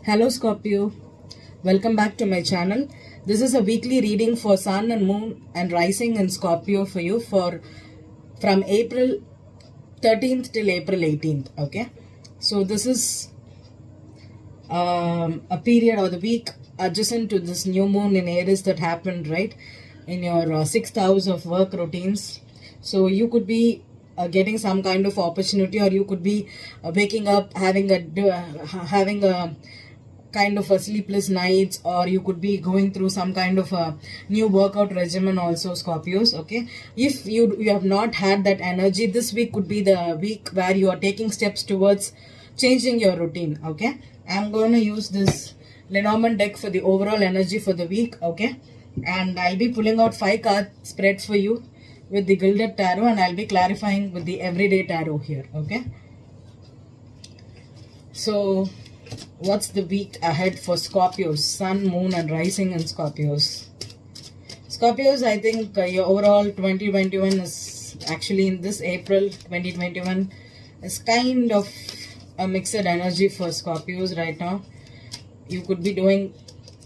Hello Scorpio, welcome back to my channel. This is a weekly reading for Sun and Moon and Rising in Scorpio for you for from April 13th till April 18th. Okay, so this is a period or the week adjacent to this new moon in Aries that happened right in your sixth house of work routines. So you could be getting some kind of opportunity, or you could be waking up having a kind of a sleepless nights, or you could be going through some kind of a new workout regimen also, Scorpios. Okay, if you have not had that energy, this week could be the week where you are taking steps towards changing your routine. Okay, I'm going to use this Lenormand deck for the overall energy for the week. Okay, and I'll be pulling out 5 card spreads for you with the Gilded Tarot, and I'll be clarifying with the Everyday Tarot here. Okay, so what's the week ahead for Scorpios, Sun, Moon and Rising in Scorpios? Scorpios, I think your overall 2021 is actually in this April 2021 is kind of a mixed energy for Scorpios right now. You could be doing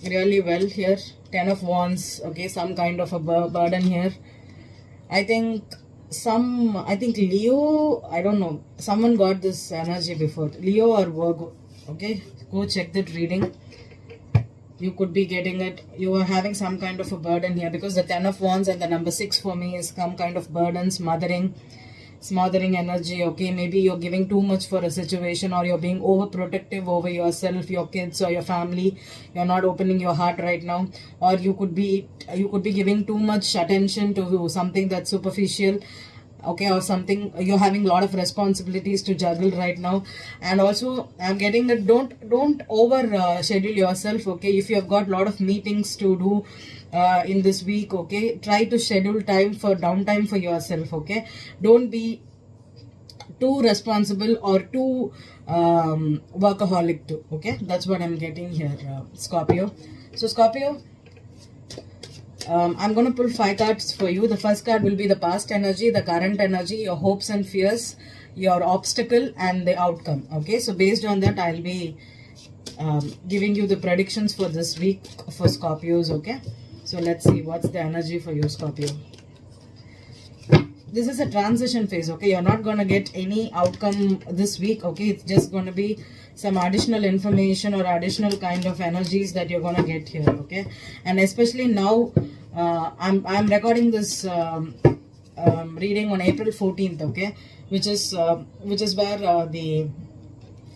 really well here. 10 of Wands, okay, some kind of a burden here. I think Leo, I don't know, someone got this energy before, Leo or Virgo. Okay, go check that reading. You could be getting it. You are having some kind of a burden here, because the 10 of Wands and the number 6 for me is some kind of burden, smothering energy. Okay, maybe you're giving too much for a situation, or you're being overprotective over yourself, your kids or your family. You're not opening your heart right now, or you could be giving too much attention to something that's superficial. Okay, or something, you're having a lot of responsibilities to juggle right now. And also I'm getting that don't over schedule yourself. Okay, if you have got a lot of meetings to do in this week, okay, try to schedule time for downtime for yourself. Okay, don't be too responsible or too workaholic too. Okay, that's what I'm getting here, Scorpio. So Scorpio, I'm going to pull 5 cards for you. The first card will be the past energy, the current energy, your hopes and fears, your obstacle and the outcome. Okay, so based on that, I'll be giving you the predictions for this week for Scorpios. Okay, so let's see what's the energy for you, Scorpio. This is a transition phase. Okay, you're not going to get any outcome this week. Okay, it's just going to be some additional information or additional kind of energies that you're going to get here. Okay, and especially now I'm recording this reading on April 14th. Okay, which is where the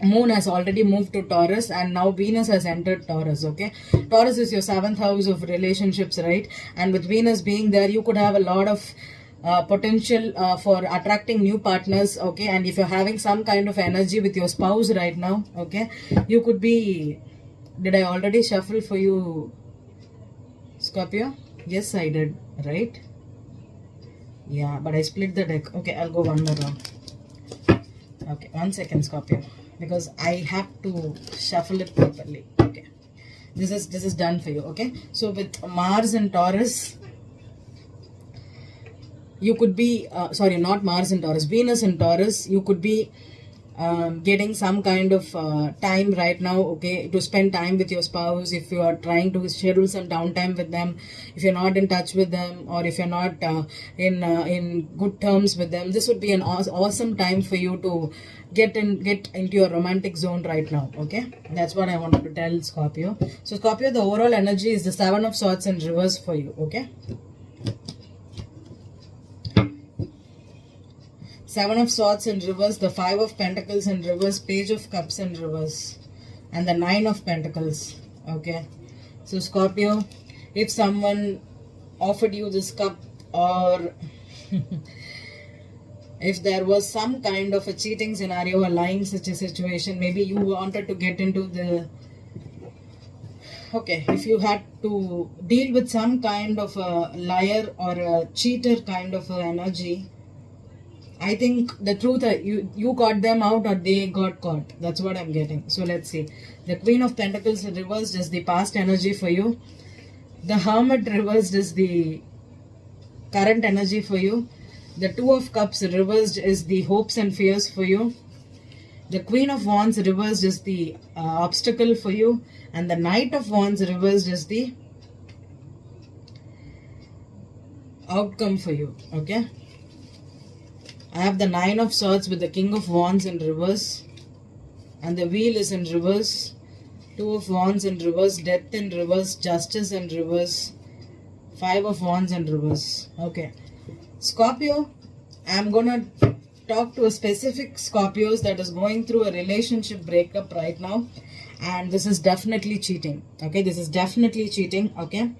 Moon has already moved to Taurus, and now Venus has entered Taurus. Okay, Taurus is your 7th house of relationships, right? And with Venus being there, you could have a lot of potential for attracting new partners. Okay, and if you're having some kind of energy with your spouse right now, okay, you could be, did I already shuffle for you, Scorpio? Yes, I did, right? Yeah, but I split the deck. Okay, I'll go one more round. Okay, 1 second, Scorpio, because I have to shuffle it properly. Okay, this is done for you. Okay, so with Mars and Taurus, you could be sorry, not Mars and Taurus, Venus and Taurus, you could be getting some kind of time right now, okay, to spend time with your spouse. If you are trying to schedule some downtime with them, if you're not in touch with them, or if you're not in good terms with them, this would be an awesome time for you to get into your romantic zone right now. Okay, that's what I wanted to tell Scorpio. So Scorpio, the overall energy is the 7 of Swords in reverse for you. Okay, 7 of Swords in reverse, the 5 of Pentacles in reverse, Page of Cups in reverse, and the 9 of Pentacles. Okay, so Scorpio, if someone offered you this cup, or if there was some kind of a cheating scenario, a lying such a situation, maybe you wanted to get into the, okay, if you had to deal with some kind of a liar or a cheater kind of a energy, I think the truth, you got them out or they got caught. That's what I'm getting. So let's see. The Queen of Pentacles reversed is the past energy for you. The Hermit reversed is the current energy for you. The Two of Cups reversed is the hopes and fears for you. The Queen of Wands reversed is the obstacle for you, and the Knight of Wands reversed is the outcome for you. Okay, I have the Nine of Swords with the King of Wands in reverse, and the Wheel is in reverse. Two of Wands in reverse, Death in reverse, Justice in reverse, Five of Wands in reverse. Okay, Scorpio, I'm gonna talk to a specific Scorpios that is going through a relationship breakup right now, and this is definitely cheating. Okay, this is definitely cheating. Okay,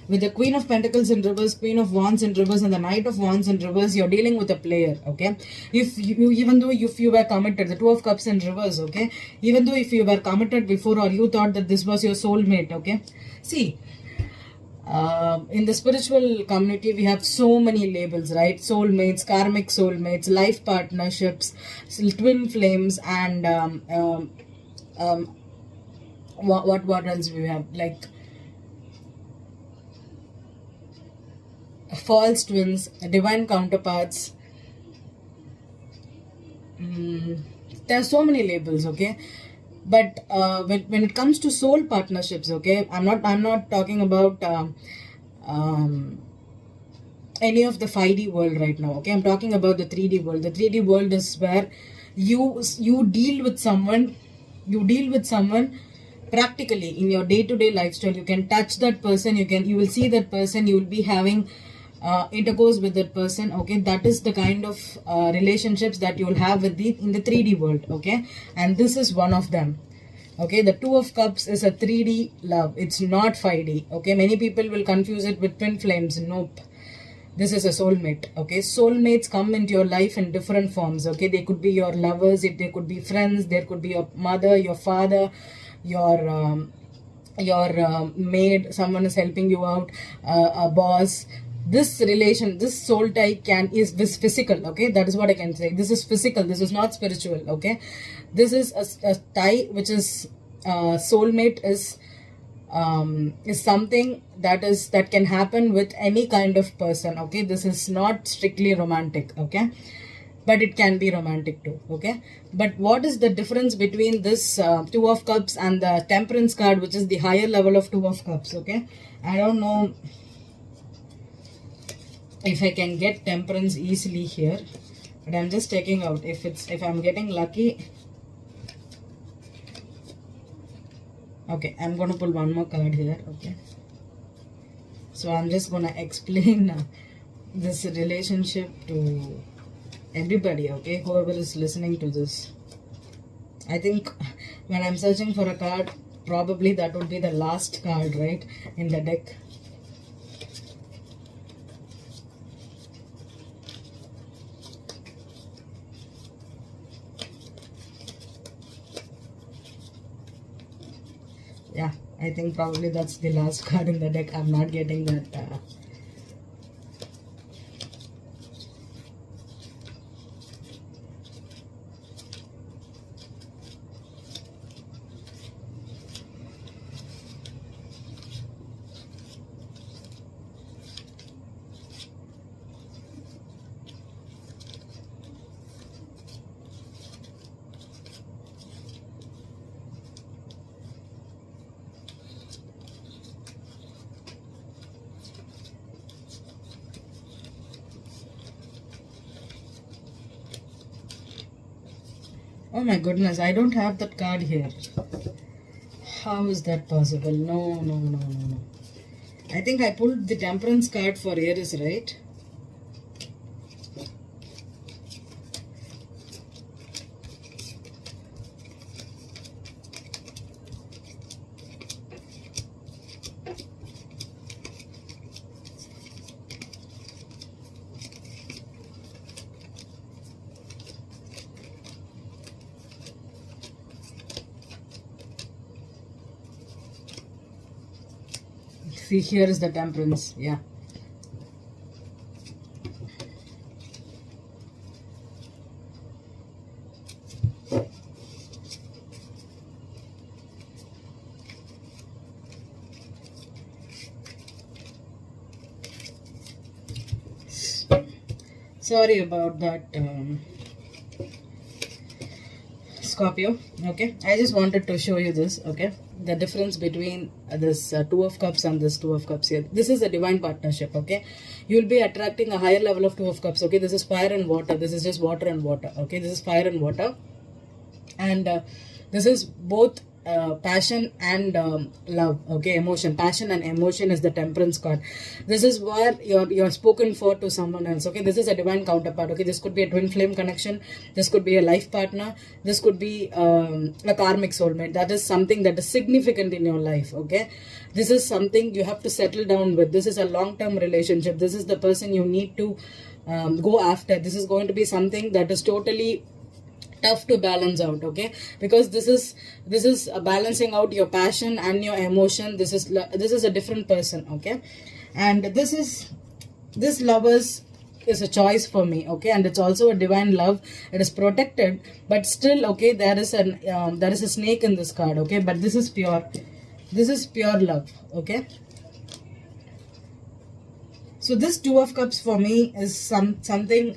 with the Queen of Pentacles in reverse, Queen of Wands in reverse, and the Knight of Wands in reverse, you're dealing with a player. Okay, if you were committed, the Two of Cups in reverse. Okay, even though if you were committed before, or you thought that this was your soulmate. Okay, see, in the spiritual community, we have so many labels, right? Soulmates, karmic soulmates, life partnerships, twin flames, and what else we have? Like false twins, divine counterparts. There are so many labels, okay? But when it comes to soul partnerships, okay, I'm not talking about any of the 5D world right now. Okay, I'm talking about the 3D world. The 3D world is where you deal with someone. You deal with someone practically in your day-to-day lifestyle. You can touch that person. You will see that person. You will be having intercourse with that person. Okay, that is the kind of relationships that you will have with in the 3D world. Okay, and this is one of them. Okay, the Two of Cups is a 3D love. It's not 5D. Okay, many people will confuse it with twin flames. Nope, this is a soulmate. Okay, soulmates come into your life in different forms. Okay, they could be your lovers, they could be friends, there could be your mother, your father, your maid, someone is helping you out, a boss. This relation, this soul tie is this physical. Okay, that is what I can say. This is physical. This is not spiritual. Okay, this is a tie which is soulmate is something that can happen with any kind of person. Okay, this is not strictly romantic. Okay, but it can be romantic too. Okay, but what is the difference between this Two of Cups and the Temperance card, which is the higher level of Two of Cups? Okay, I don't know if I can get Temperance easily here, but I'm just checking out if I'm getting lucky. Okay, I'm going to pull one more card here. Okay, so I'm just going to explain this relationship to everybody. Okay, whoever is listening to this. I think when I'm searching for a card, probably that would be the last card, right, in the deck. Yeah, I think probably that's the last card in the deck. I'm not getting that. Oh my goodness, I don't have that card here. How is that possible? No. I think I pulled the Temperance card for Aries, right? See, here is the Temperance. Yeah. Sorry about that. Scorpio. Okay, I just wanted to show you this. Okay, the difference between this Two of Cups and this Two of Cups here. This is a divine partnership. Okay, you'll be attracting a higher level of Two of Cups. Okay, this is fire and water. This is just water and water. Okay, this is fire and water, and this is both passion and love. Okay, emotion. Passion and emotion is the Temperance card. This is where you're spoken for to someone else. Okay, this is a divine counterpart. Okay, this could be a twin flame connection. This could be a life partner. This could be a karmic soulmate. That is something that is significant in your life. Okay, this is something you have to settle down with. This is a long-term relationship. This is the person you need to go after. This is going to be something that is totally tough to balance out. Okay, because this is balancing out your passion and your emotion. This is a different person. Okay, and this lovers is a choice for me. Okay, and it's also a divine love. It is protected, but still, okay, there is a snake in this card. Okay, but this is pure love. Okay, so this Two of Cups for me is something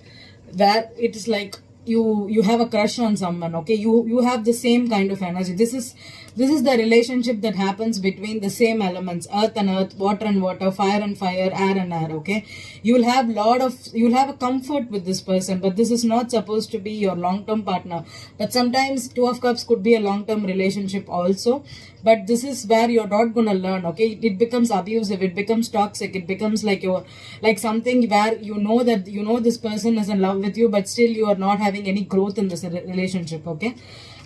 where it is like you have a crush on someone. Okay, you have the same kind of energy. This is the relationship that happens between the same elements, earth and earth, water and water, fire and fire, air and air. Okay, you'll have a comfort with this person, but this is not supposed to be your long-term partner. But sometimes Two of Cups could be a long-term relationship also, but this is where you're not gonna learn. Okay, it becomes abusive, it becomes toxic, it becomes like something where that this person is in love with you, but still you are not having any growth in this relationship. Okay,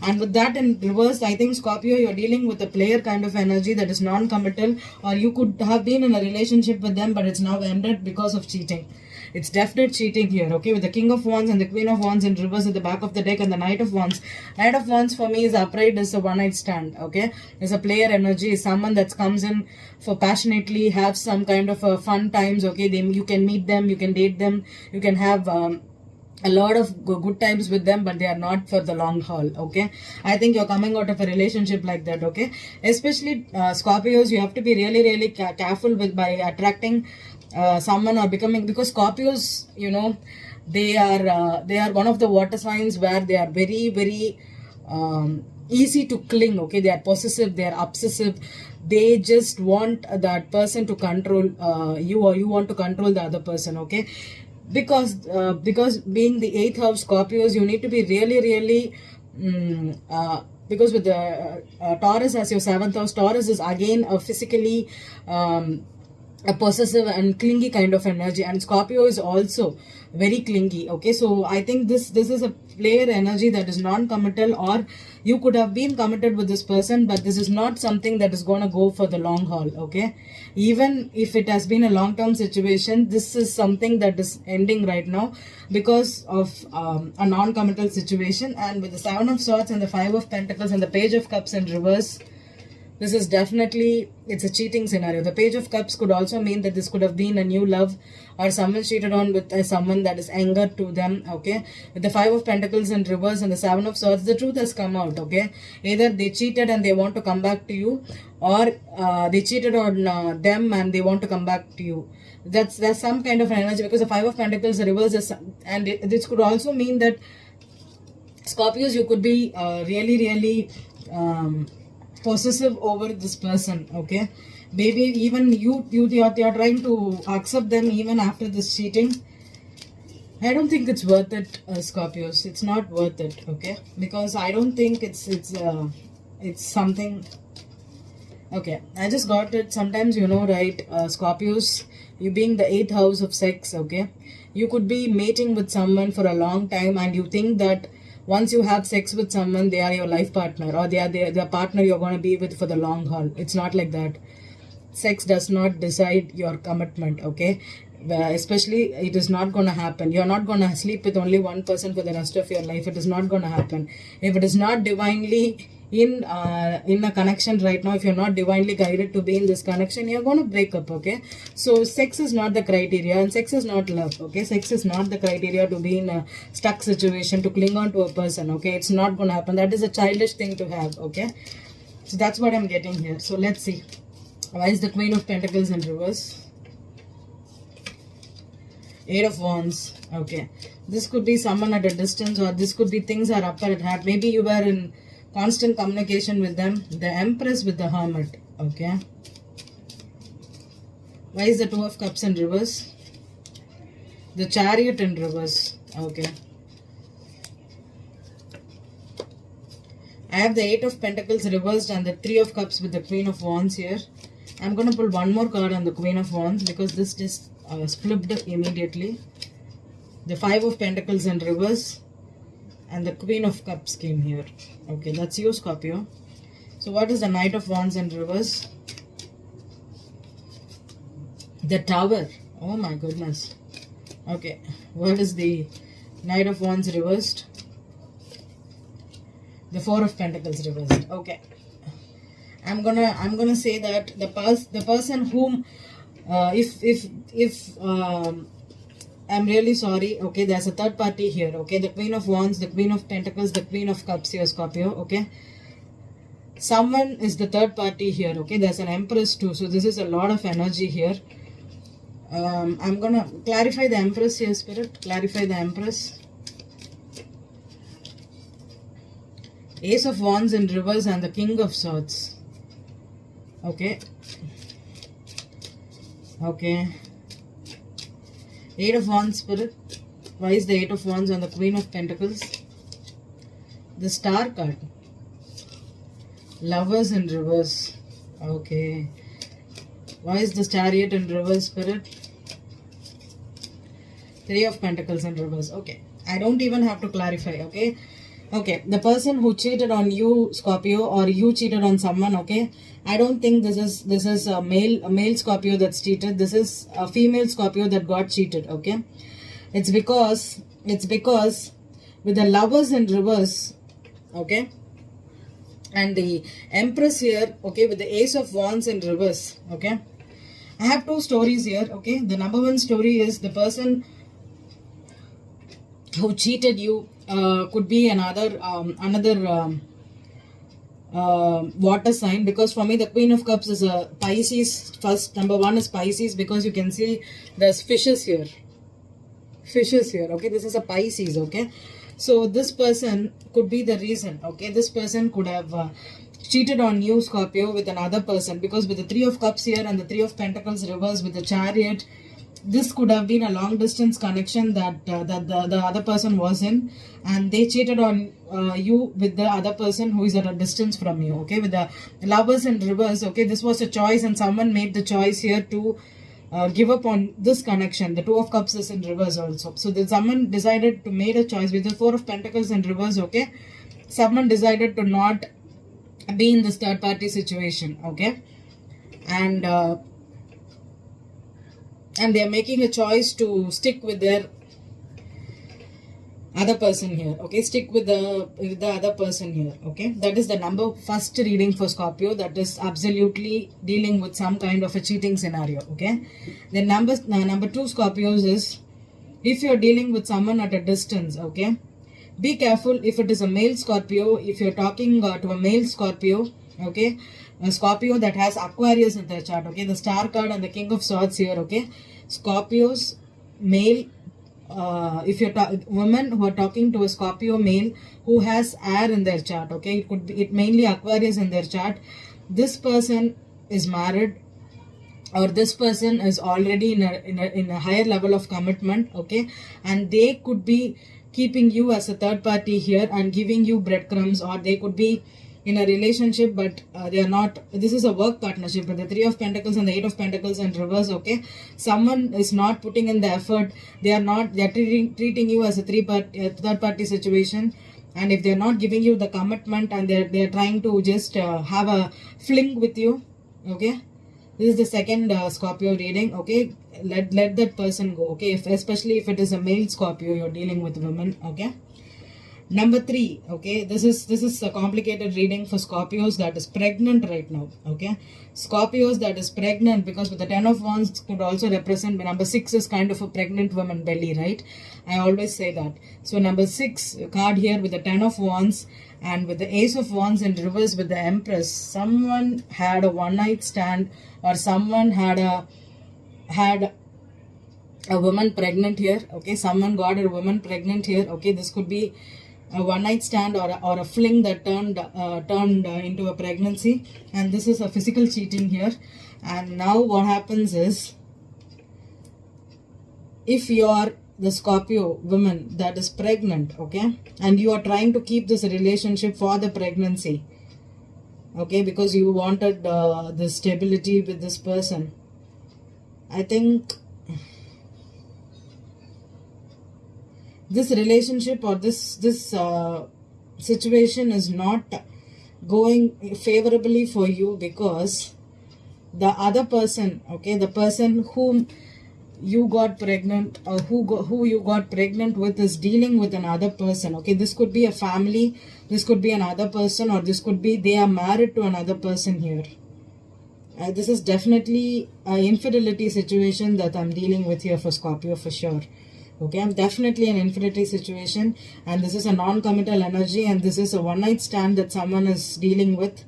and with that in reverse, I think Scorpio, you're dealing with a player kind of energy that is non-committal, or you could have been in a relationship with them, but it's now ended because of cheating. It's definite cheating here. Okay, with the King of Wands and the Queen of Wands in reverse at the back of the deck, and the Knight of Wands. Knight of Wands for me is upright, is a one-night stand. Okay, it's a player energy, is someone that comes in for passionately, have some kind of fun times. Okay, you can meet them, you can date them, you can have a lot of good times with them, but they are not for the long haul. Okay, I think you're coming out of a relationship like that. Okay, especially Scorpios, you have to be really careful by attracting someone or becoming, because Scorpios, they are one of the water signs where they are very easy to cling. Okay, they are possessive, they are obsessive. They just want that person to control you, or you want to control the other person. Okay, because being the 8th house Scorpios, you need to be really because with the Taurus as your 7th house, Taurus is again a physically a possessive and clingy kind of energy, and Scorpio is also very clingy. Okay, so I think this is a player energy that is non-committal, or you could have been committed with this person, but this is not something that is going to go for the long haul. Okay, even if it has been a long-term situation, this is something that is ending right now because of a non-committal situation. And with the 7 of Swords and the 5 of Pentacles and the Page of Cups in reverse, this is definitely, it's a cheating scenario. The Page of Cups could also mean that this could have been a new love, or someone cheated on with someone that is anger to them. Okay, with the 5 of Pentacles in reverse and the 7 of Swords, the truth has come out. Okay, either they cheated and they want to come back to you, or they cheated on them and they want to come back to you. There's some kind of energy, because the 5 of Pentacles reverse is, and this could also mean that Scorpios, you could be really possessive over this person. Okay, maybe even you're trying to accept them even after this cheating. I don't think it's worth it, Scorpios. It's not worth it. Okay, because I don't think it's something. Okay, I just got it. Sometimes, right, Scorpios, you being the 8th house of sex. Okay, you could be mating with someone for a long time, and you think that once you have sex with someone, they are your life partner, or they are the partner you're going to be with for the long haul. It's not like that. Sex does not decide your commitment. Okay, especially it is not going to happen. You're not going to sleep with only one person for the rest of your life. It is not going to happen. If it is not divinely in a connection right now, if you're not divinely guided to be in this connection, you're going to break up. Okay, so sex is not the criteria, and sex is not love. Okay, sex is not the criteria to be in a stuck situation, to cling on to a person. Okay, it's not going to happen. That is a childish thing to have. Okay, so that's what I'm getting here. So let's see, why is the Queen of Pentacles in reverse? Eight of Wands. Okay. This could be someone at a distance, or this could be things are up at heart. Maybe you were in constant communication with them. The Empress with the Hermit. Okay. Why is the Two of Cups in reverse? The Chariot in reverse. Okay. I have the Eight of Pentacles reversed and the Three of Cups with the Queen of Wands here. I'm going to pull one more card on the Queen of Wands because this just flipped immediately. The Five of Pentacles in reverse and the Queen of Cups came here. Okay, that's you, Scorpio. So what is the Knight of Wands in reverse? The Tower. Oh my goodness. Okay, what is the Knight of Wands reversed? The Four of Pentacles reversed. Okay, I'm gonna say that the person whom if I'm really sorry. Okay, there's a third party here. Okay, the Queen of Wands, the Queen of Pentacles, the Queen of Cups here, Scorpio. Okay, someone is the third party here. Okay, there's an Empress too. So this is a lot of energy here. I'm gonna clarify the Empress here, Spirit. Clarify the Empress. Ace of Wands in reverse and the King of Swords. Okay. Okay. Eight of Wands, Spirit. Why is the Eight of Wands on the Queen of Pentacles? The Star card. Lovers in reverse. Okay. Why is the Chariot in reverse, Spirit? Three of Pentacles in reverse. Okay. I don't even have to clarify, okay? Okay, the person who cheated on you, Scorpio, or you cheated on someone, okay? I don't think this is a male Scorpio that's cheated. This is a female Scorpio that got cheated, okay? It's because with the Lovers in reverse, okay? And the Empress here, okay, with the Ace of Wands in reverse, okay? I have two stories here, okay? The number one story is the person who cheated you could be another water sign, because for me the Queen of Cups is a Pisces. First, number one is Pisces, because you can see there's fishes here, okay? This is a Pisces, okay? So this person could be the reason, okay? This person could have cheated on you, Scorpio, with another person, because with the Three of Cups here and the Three of Pentacles reverse with the Chariot, this could have been a long distance connection that the other person was in, and they cheated on you with the other person who is at a distance from you, okay? With the Lovers in reverse, okay, this was a choice and someone made the choice here to give up on this connection. The Two of Cups is in reverse also, so someone decided to make a choice with the Four of Pentacles in reverse, okay? Someone decided to not be in this third party situation, okay? And they are making a choice to stick with their other person here, okay? Stick with the other person here, okay? That is the first reading for Scorpio. That is absolutely dealing with some kind of a cheating scenario, okay? Then number two, Scorpios, is if you're dealing with someone at a distance, okay? Be careful if it is a male Scorpio. If you're talking to a male Scorpio, okay? A Scorpio that has Aquarius in their chart, okay? The Star card and the King of Swords here, okay? Scorpios, male, if you're women who are talking to a Scorpio male who has air in their chart, okay? It could be mainly Aquarius in their chart. This person is married, or this person is already in a higher level of commitment, okay? And they could be keeping you as a third party here and giving you breadcrumbs, or they could be in a relationship but they are not. This is a work partnership with the Three of Pentacles and the Eight of Pentacles in reverse, okay? Someone is not putting in the effort. They are treating you as a third party situation, and if they are not giving you the commitment and they are trying to just have a fling with you, okay? This is the second Scorpio reading, okay? Let that person go, okay? Especially if it is a male Scorpio, you're dealing with women, okay? Number three, okay? This is a complicated reading for Scorpios that is pregnant right now, okay? Scorpios that is pregnant, because with the Ten of Wands could also represent, number 6 is kind of a pregnant woman belly, right? I always say that. So number 6 card here with the Ten of Wands and with the Ace of Wands in reverse with the Empress. Someone had a one night stand, or someone had a woman pregnant here. Okay, someone got a woman pregnant here. Okay, this could be a one night stand or a fling that turned into a pregnancy, and this is a physical cheating here. And now what happens is, if you are the Scorpio woman that is pregnant, okay, and you are trying to keep this relationship for the pregnancy, okay, because you wanted the stability with this person, I think this relationship or this situation is not going favorably for you, because the other person, okay, the person whom you got pregnant or who you got pregnant with is dealing with another person. Okay, this could be a family, this could be another person, or this could be they are married to another person here. This is definitely an infidelity situation that I'm dealing with here for Scorpio for sure. Okay, I'm definitely an infidelity situation, and this is a non-committal energy, and this is a one-night stand that someone is dealing with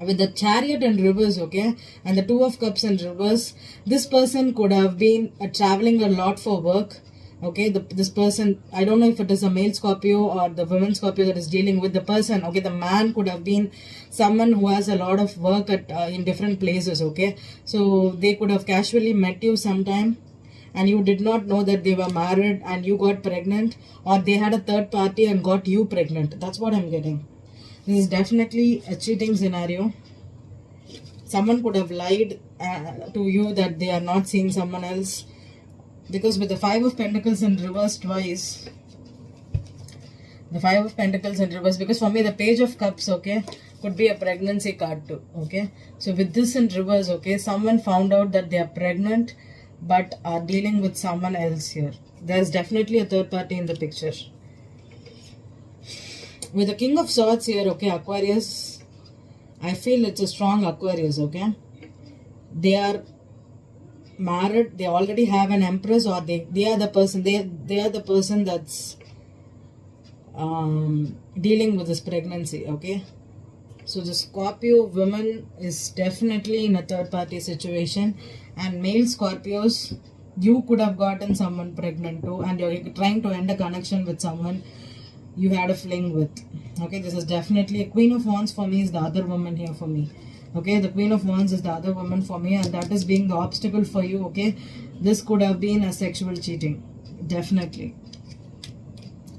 the Chariot in reverse, okay, and the Two of Cups in reverse. This person could have been traveling a lot for work. Okay, this person, I don't know if it is a male Scorpio or the woman Scorpio that is dealing with the person. Okay, the man could have been someone who has a lot of work at in different places. Okay, so they could have casually met you sometime, and you did not know that they were married and you got pregnant, or they had a third party and got you pregnant. That's what I'm getting. This is definitely a cheating scenario. Someone could have lied to you that they are not seeing someone else, because with the Five of Pentacles in reverse twice, the Five of Pentacles in reverse, because for me the Page of Cups, okay, could be a pregnancy card too. Okay, so with this in reverse, okay, someone found out that they are pregnant but are dealing with someone else here. There's definitely a third party in the picture. With the King of Swords here, okay, Aquarius, I feel it's a strong Aquarius, okay. They are married, they already have an Empress, or they are the person, they are the person that's dealing with this pregnancy, okay. So the Scorpio woman is definitely in a third party situation, and male Scorpios, you could have gotten someone pregnant too, and you're trying to end a connection with someone you had a fling with. Okay, this is definitely a Queen of Wands for me is the other woman here for me. Okay, the Queen of Wands is the other woman for me, and that is being the obstacle for you. Okay, this could have been a sexual cheating, definitely.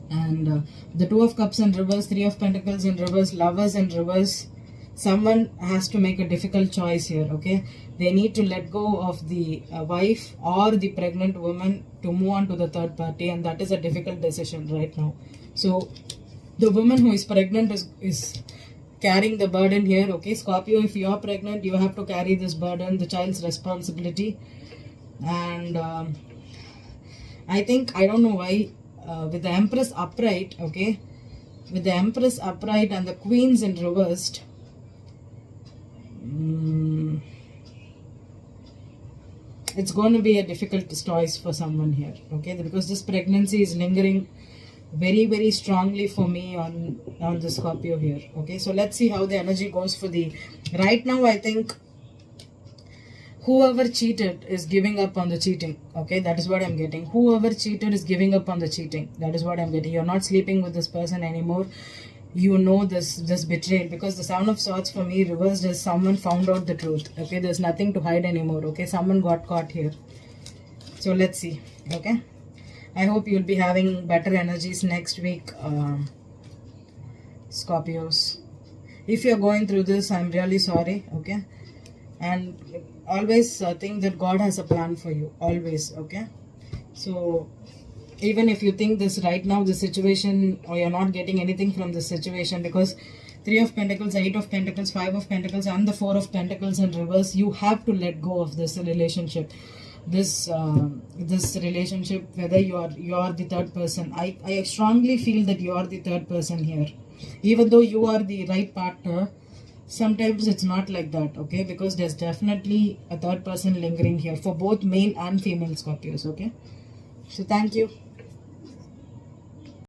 And the Two of Cups in reverse, Three of Pentacles in reverse, Lovers in reverse. Someone has to make a difficult choice here. Okay, they need to let go of the wife or the pregnant woman to move on to the third party, and that is a difficult decision right now. So the woman who is pregnant is carrying the burden here. Okay, Scorpio, if you are pregnant, you have to carry this burden, the child's responsibility. And I think, I don't know why, with the Empress upright, okay, with the Empress upright and the Queens in reversed, it's going to be a difficult choice for someone here, okay, because this pregnancy is lingering very, very strongly for me on the Scorpio here. Okay, so let's see how the energy goes for the right now. I think whoever cheated is giving up on the cheating. Okay, that is what I'm getting. Whoever cheated is giving up on the cheating. That is what I'm getting. You're not sleeping with this person anymore. You know this betrayal, because the Sound of Swords for me reversed is someone found out the truth. Okay, there's nothing to hide anymore. Okay, someone got caught here. So let's see. Okay, I hope you'll be having better energies next week, Scorpios. If you're going through this, I'm really sorry, okay? And always think that God has a plan for you, always, okay? So even if you think this right now, the situation, or you're not getting anything from this situation, because Three of Pentacles, Eight of Pentacles, Five of Pentacles, and the Four of Pentacles in reverse, you have to let go of this relationship. This relationship, whether you are the third person. I strongly feel that you are the third person here, even though you are the right partner. Sometimes it's not like that, okay, because there's definitely a third person lingering here for both male and female Scorpios. Okay, so thank you.